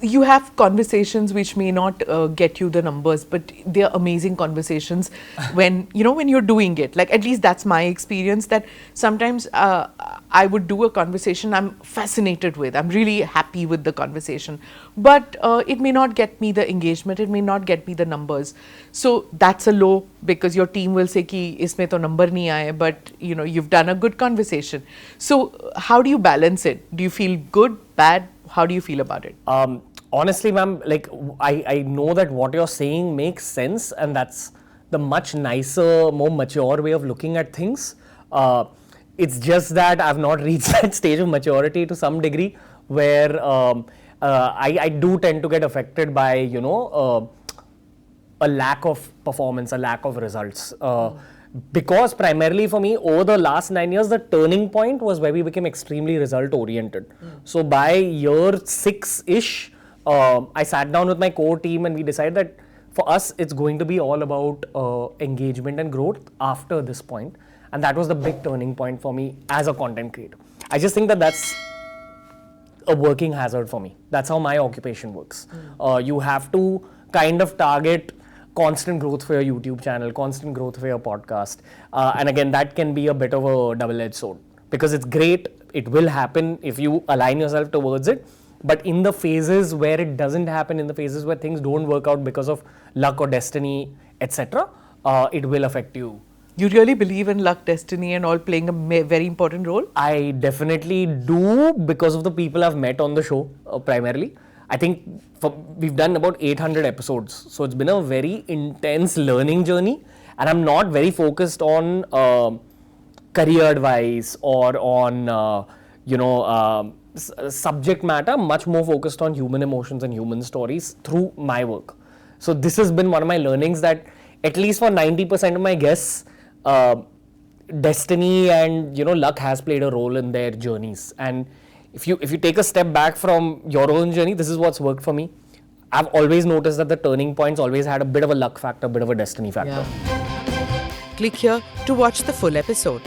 you have conversations which may not get you the numbers, but they're amazing conversations when you're doing it. Like, at least that's my experience, that sometimes I would do a conversation I'm fascinated with, I'm really happy with the conversation, but it may not get me the engagement, it may not get me the numbers. So that's a low, because your team will say ki isme to number nahi aaye, but you've done a good conversation. So how do you balance it? Do you feel good, bad? How do you feel about it? Honestly, ma'am, like I know that what you're saying makes sense, and that's the much nicer, more mature way of looking at things. It's just that I've not reached that stage of maturity to some degree where I do tend to get affected by, a lack of performance, a lack of results. Because primarily for me, over the last 9 years, the turning point was where we became extremely result oriented. So by year 6-ish, I sat down with my core team and we decided that for us, it's going to be all about engagement and growth after this point. And that was the big turning point for me as a content creator. I just think that that's a working hazard for me. That's how my occupation works. You have to kind of target constant growth for your YouTube channel, constant growth for your podcast. And again, that can be a bit of a double-edged sword, because it's great, it will happen if you align yourself towards it. But in the phases where it doesn't happen, in the phases where things don't work out because of luck or destiny, etc., it will affect you. You really believe in luck, destiny and all playing a very important role? I definitely do, because of the people I've met on the show, primarily. I think we've done about 800 episodes. So it's been a very intense learning journey. And I'm not very focused on career advice or on, subject matter. Much more focused on human emotions and human stories through my work. So this has been one of my learnings, that at least for 90% of my guests, destiny and luck has played a role in their journeys. And if you take a step back from your own journey, this is what's worked for me. I've always noticed that the turning points always had a bit of a luck factor, a bit of a destiny factor. Click here to watch the full episode.